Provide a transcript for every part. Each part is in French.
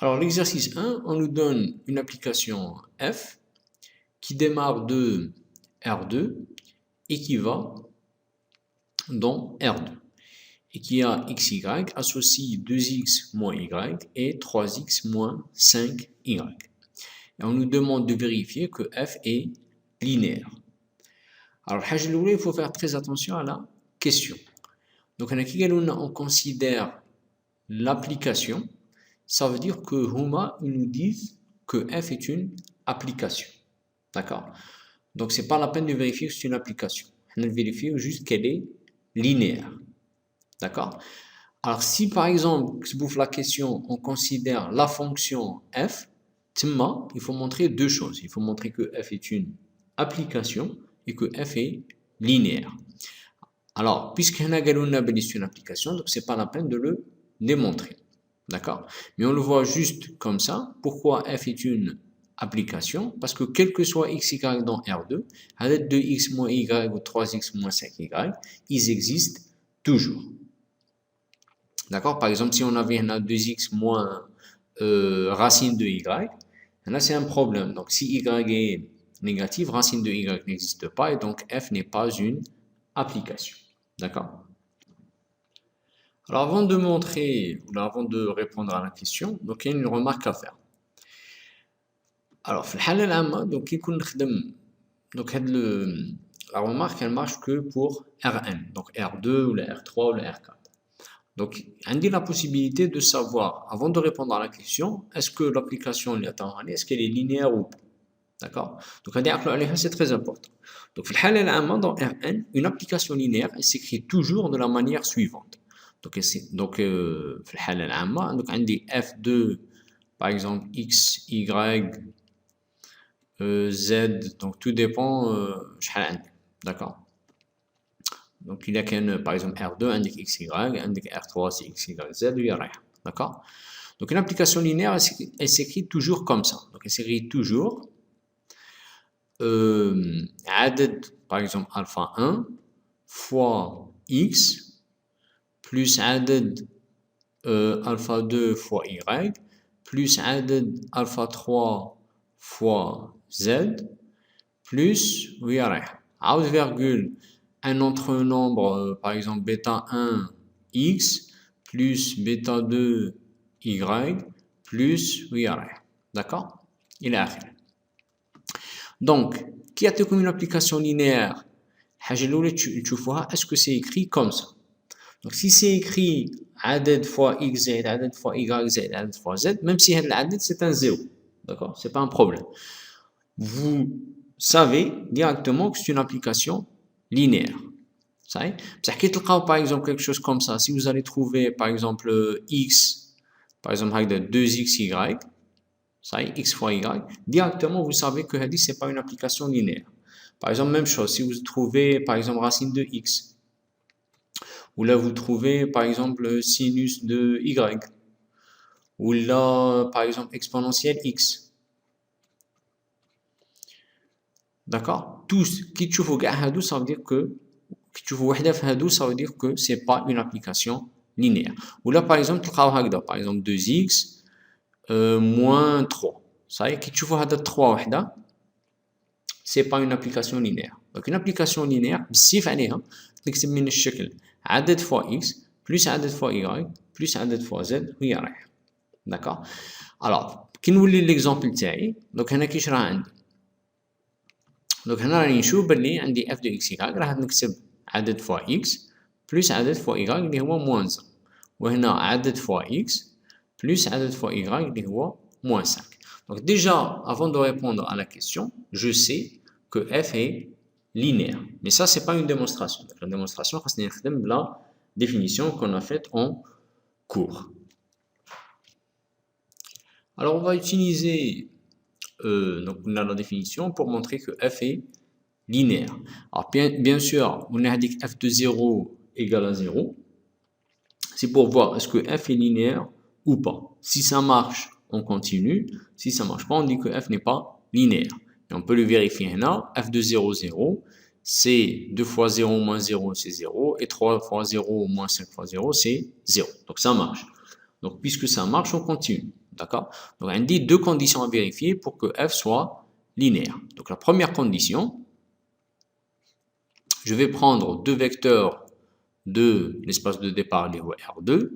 Alors, l'exercice 1, on nous donne une application f qui démarre de R2 et qui va dans R2 et qui a xy associe 2x moins y et 3x moins 5y. Et on nous demande de vérifier que f est linéaire. Alors, il faut faire très attention à la question. Donc, on considère l'application, ça veut dire que Huma nous disent que f est une application. D'accord? Donc, ce n'est pas la peine de vérifier que c'est une application. On vérifie juste qu'elle est linéaire. D'accord? Alors, si par exemple, la question, on considère la fonction f, il faut montrer deux choses. Il faut montrer que f est une application et que f est linéaire. Alors, puisqu'on a c'est une application, donc ce n'est pas la peine de le démontrer. D'accord? Mais on le voit juste comme ça. Pourquoi f est une application? Parce que quel que soit x, y dans R2, à l'aide de x moins y ou 3x moins 5y, ils existent toujours. D'accord? Par exemple, si on avait 2x moins racine de y, là c'est un problème. Donc si y est négatif, racine de y n'existe pas et donc f n'est pas une application. D'accord? Alors avant de montrer, ou avant de répondre à la question, donc il y a une remarque à faire. Alors, donc la remarque elle marche que pour Rn, donc R2 ou le R3 ou le R4. Donc, on a la possibilité de savoir, avant de répondre à la question, est-ce que l'application est-ce qu'elle est linéaire ou pas? D'accord? Donc, c'est très important. Donc, dans Rn, une application linéaire, elle s'écrit toujours de la manière suivante. Donc, on dit f2, par exemple, x, y, z, donc tout dépend, d'accord? Donc, il y a par exemple R2, un x, y, un R3, c'est x, y, z, il y a rien, d'accord? Donc, une application linéaire, elle s'écrit toujours comme ça. Donc, elle s'écrit toujours par exemple, alpha 1 fois x plus alpha 2 fois y plus alpha 3 fois z plus virgule un autre nombre par exemple bêta 1 x plus bêta 2 y plus d'accord? Il est arrivé. Donc, qui a comme une application linéaire, est-ce que c'est écrit comme ça? Donc, si c'est écrit عدد fois xz, عدد fois yz, عدد fois z, même si l'adad c'est un 0, d'accord? C'est pas un problème. Vous savez directement que c'est une application linéaire. Ça y est? Par exemple quelque chose comme ça, si vous allez trouver par exemple x, par exemple avec 2xy, ça y est, x fois y, directement vous savez que ce n'est pas une application linéaire. Par exemple, même chose, si vous trouvez par exemple racine de x, ou là vous trouvez par exemple sinus de y, ou là par exemple exponentielle x. D'accord? Tous, qui tu ça veut dire que ça veut dire que c'est pas une application linéaire. Ou là par exemple, par exemple 2x moins 3. Ça y est, qui tu vois 3 c'est pas une application linéaire. Donc une application linéaire, بصيف عليها نكتب من الشكل عدد fois x plus عدد fois y plus عدد fois z وهي رايحة. D'accord? Alors, كي نولي l'exemple تاعي، donc هنا كيش راه عندي؟ donc هنا راني نشوف بلي عندي f de x y راح نكتب عدد fois x plus عدد fois y اللي هو moins 1 وهنا عدد fois x plus عدد fois y اللي هو moins 5. Donc déjà, avant de répondre à la question, je sais que f est linéaire. Mais ça, ce n'est pas une démonstration. Donc, la démonstration, c'est la définition qu'on a faite en cours. Alors, on va utiliser donc, on a la définition pour montrer que f est linéaire. Alors, bien sûr, on a dit que f de 0 égale à 0. C'est pour voir est-ce que f est linéaire ou pas. Si ça marche, on continue. Si ça ne marche pas, on dit que f n'est pas linéaire. Et on peut le vérifier là. f de 0, 0, c'est 2 fois 0 moins 0, c'est 0. Et 3 fois 0 moins 5 fois 0, c'est 0. Donc ça marche. Donc puisque ça marche, on continue. D'accord? Donc, on dit deux conditions à vérifier pour que f soit linéaire. Donc, la première condition, je vais prendre deux vecteurs de l'espace de départ, les R2.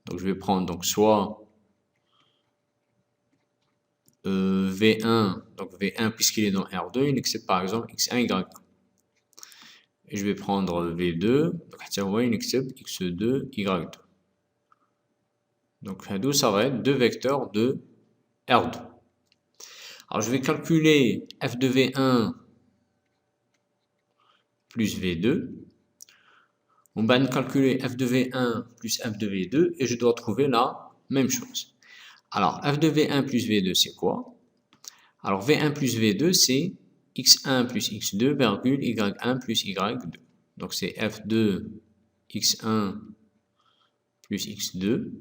Donc, je vais prendre donc soit V1, donc V1 puisqu'il est dans R2, il accepte par exemple X1, Y1. Et je vais prendre V2, donc il accepte X2, Y2. Donc, ça va être deux vecteurs de R2. Alors, je vais calculer f de V1 plus V2. On va calculer f de V1 plus f de V2 et je dois trouver la même chose. Alors, f de V1 plus V2, c'est quoi? Alors, V1 plus V2, c'est x1 plus x2, virgule, y1 plus y2. Donc, c'est f de x1 plus x2,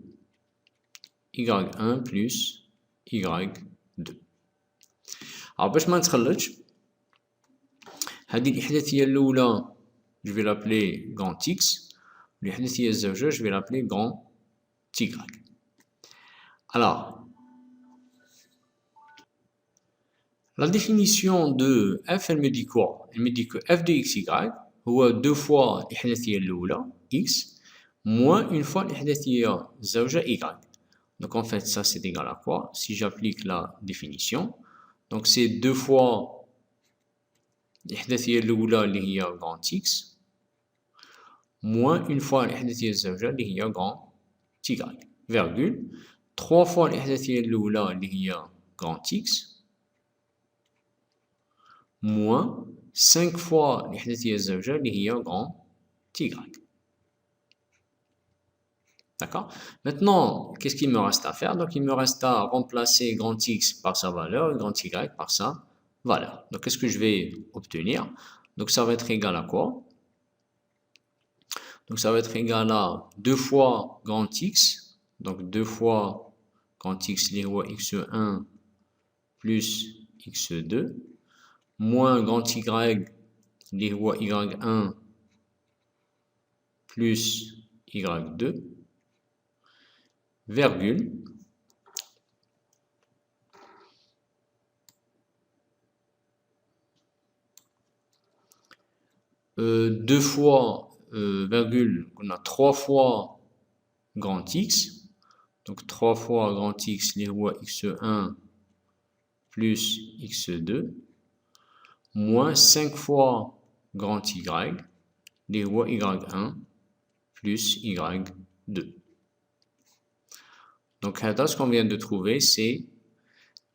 y1 plus y2. Alors, باش ما نتخلطش هذه الإحداثية الأولى je vais l'appeler grand X. الإحداثية الزوجة je vais l'appeler grand Y. Alors, la définition de f, elle me dit quoi? Elle me dit que f de xy هو deux fois الإحداثية الأولى x moins une fois الإحداثية الزوجة y. Donc en fait, ça c'est égal à quoi? Si j'applique la définition, donc c'est deux fois الإحداثية الأولى اللي هي grand X moins une fois الإحداثية الزوجة اللي هي grand Y virgule 3 fois الإحداثية الأولى اللي هي grand X moins 5 fois الإحداثية الزوجة اللي هي grand Y. D'accord? Maintenant, qu'est-ce qu'il me reste à faire? Donc, il me reste à remplacer grand X par sa valeur et grand Y par sa valeur. Donc, qu'est-ce que je vais obtenir? Donc, ça va être égal à quoi? Donc, ça va être égal à 2 fois grand X. Donc, 2 fois grand X, les rois x1 plus x2, moins grand Y, les rois y1 plus y2, virgule, deux fois, virgule, on a 3 fois grand X, donc 3 fois grand X, les rois x1 plus x2, moins 5 fois grand Y, les rois y1 plus y2. Donc, ce qu'on vient de trouver, c'est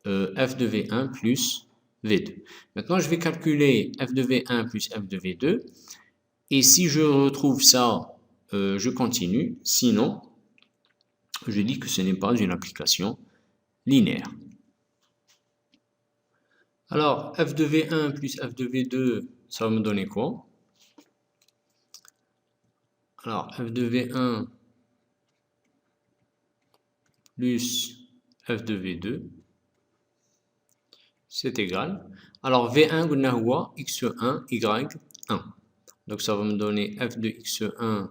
f de V1 plus V2. Maintenant, je vais calculer f de V1 plus f de V2. Et si je retrouve ça, je continue. Sinon, je dis que ce n'est pas une application linéaire. Alors, f de V1 plus f de V2, ça va me donner quoi? Alors, f de V1 plus f de V2, c'est égal. Alors, V1, on a x1, y1. Donc, ça va me donner f de x1,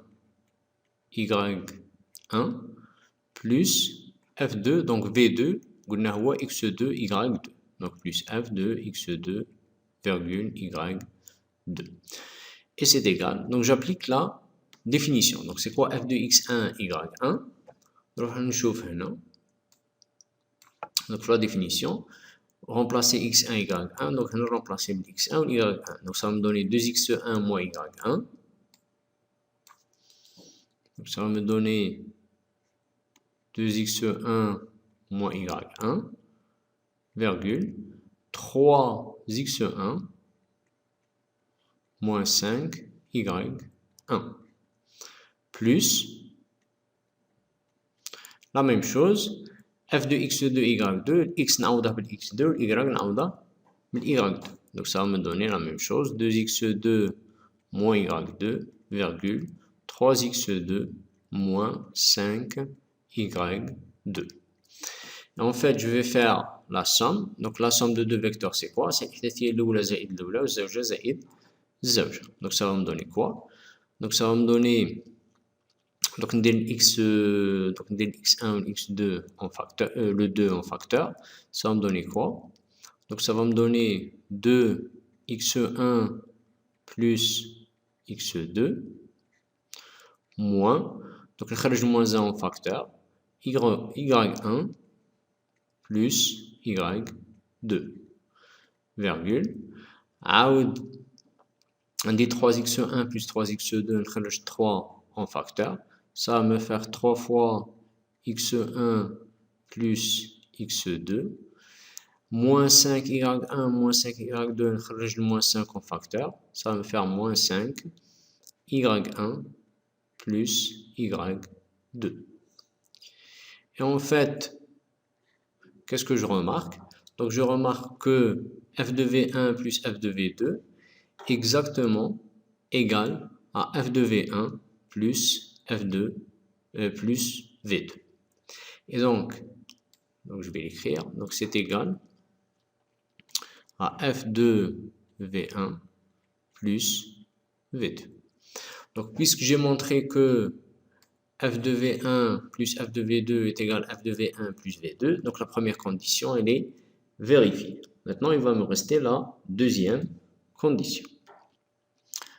y1 plus f2, donc V2, on a x2, y2. Donc, plus f de x2, virgule, y2. Et c'est égal. Donc, j'applique la définition. Donc, c'est quoi f de x1, y1? Donc, on chauffe là. Donc, la définition. Remplacer x1, y1. Donc, on va remplacer x1 et y1. Donc, ça va me donner 2x1 moins y1. Donc, ça va me donner 2x1 moins y1, virgule, 3x1 moins 5y1, plus la même chose, f de x2, y2, x نعوضها بالx2, y نعوضها بالy2. Donc ça va me donner la même chose, 2x2 moins y2, virgule, 3x2 moins 5y2. Et en fait, je vais faire la somme. Donc la somme de deux vecteurs, c'est quoi? C'est الإحداثية الأولى زائد الأولى والزوجة زائد الزوجة. Donc ça va me donner quoi? Donc ça va me donner Donc, on dit x1 ou x2 en facteur, le 2 en facteur. Ça va me donner quoi? Donc, ça va me donner 2x1 plus x2 moins, donc le moins 1 en facteur, y1 plus y2 virgule on dit 3x1 plus 3x2 نخرج 3 en facteur, ça va me faire 3 fois x1 plus x2 moins 5y1 moins 5y2 نخرج le moins 5 en facteur, ça va me faire moins 5 y1 plus y2. Et en fait, qu'est-ce que je remarque? Donc je remarque que f de v1 plus f de v2 exactement égal à f de v1 plus f2 plus v2. Et donc je vais l'écrire. Donc c'est égal à f de v1 plus v2. Donc puisque j'ai montré que f de v1 plus f de v2 est égal à f de v1 plus v2, donc la première condition elle est vérifiée. Maintenant il va me rester la deuxième condition.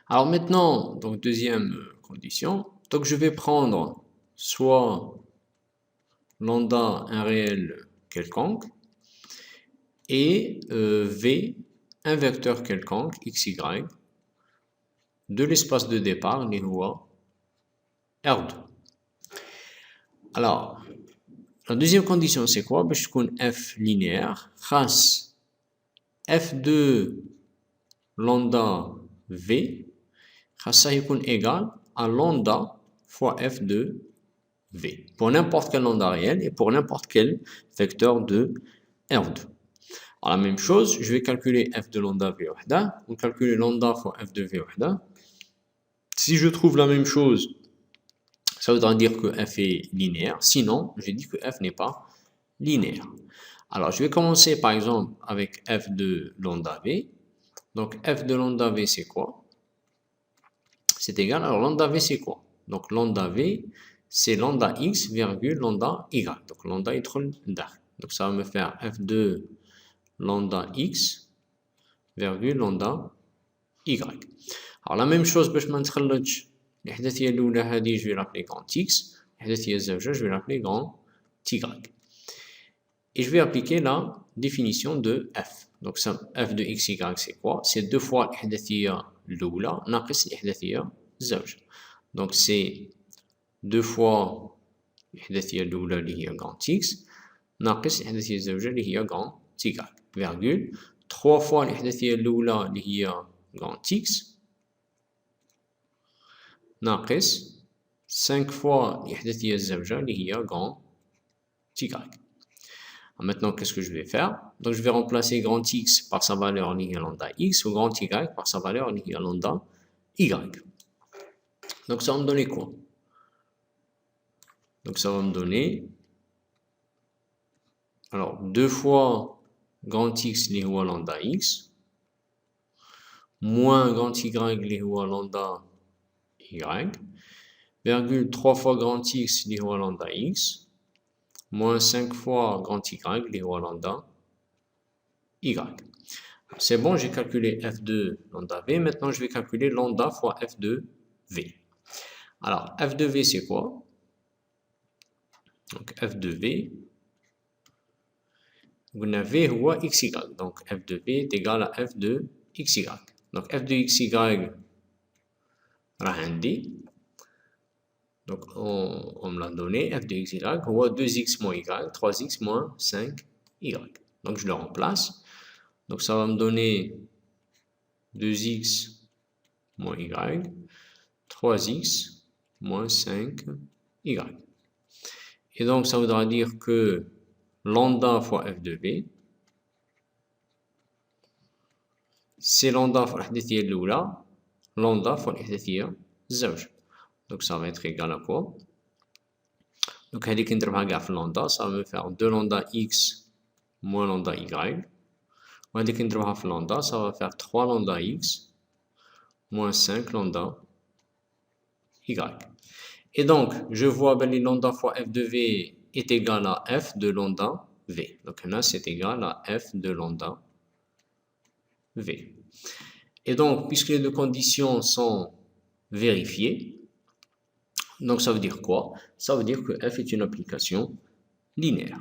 Alors maintenant, donc deuxième condition, donc je vais prendre soit lambda un réel quelconque et v un vecteur quelconque xy de l'espace de départ اللي هو R2. Alors, la deuxième condition c'est quoi? باش تكون f linéaire خاص f de lambda v ça يكون égal à lambda fois f de v pour n'importe quel lambda réel et pour n'importe quel vecteur de R2. Alors la même chose, je vais calculer f de lambda v وحده ou calculer lambda fois f de v وحده. Si je trouve la même chose, ça voudra dire que f est linéaire. Sinon, je dis que f n'est pas linéaire. Alors je vais commencer par exemple avec f de lambda v. Donc f de lambda v c'est quoi? C'est égal, alors lambda v c'est quoi? Donc lambda v c'est lambda x virgule lambda y. Donc lambda يدخل لداخل. Donc ça va me faire f de lambda x virgule lambda y. Alors la même chose باش ما نتخلطش الإحداثية الأولى هذه je vais l'appeler grand x, الإحداثية الزوجة je vais l'appeler grand y. Et je vais appliquer la définition de f. Donc ça, f de x, y c'est quoi? C'est 2 fois الإحداثية الأولى ناقص الإحداثية الزوجة. Donc c'est 2 fois الإحداثية الأولى اللي هي grand x ناقص الإحداثية الزوجة اللي هي grand y virgule 3 fois الإحداثية الأولى اللي هي grand x ناقص 5 fois الإحداثية الزوجة اللي هي grand y. Maintenant, qu'est-ce que je vais faire? Donc, je vais remplacer grand x par sa valeur liée à lambda x ou grand y par sa valeur liée à lambda y. Donc, ça va me donner quoi? Donc, ça va me donner alors 2 fois grand x lié à lambda x moins grand y lié à lambda y virgule 3 fois grand x lié à lambda x moins 5 fois grand y lié à lambda y. C'est bon, j'ai calculé f de lambda v. Maintenant, je vais calculer lambda fois f de v. Alors, f de v, c'est quoi? Donc, f de v, on a v ou xy. Donc, f de v est égal à f de xy. Donc, f de xy, donc on me l'a donné, f de xy, ou 2x moins y, 3x moins 5y. Donc, je le remplace. Donc, ça va me donner 2x moins y, 3x moins 5y. Et donc, ça voudra dire que lambda fois f de v, c'est lambda fois الإحداثية الأولى, lambda fois الإحداثية الزوجة. Donc, ça va être égal à quoi? Donc, هذيك نضربها كاع في lambda, ça va me faire 2 lambda x moins lambda y. وهذيك نضربها في lambda, ça va faire 3 lambda x moins 5 lambda y. Et donc, je vois que lambda fois f de v est égal à f de lambda v. Donc là, c'est égal à f de lambda v. Et donc, puisque les deux conditions sont vérifiées, donc ça veut dire quoi? Ça veut dire que f est une application linéaire.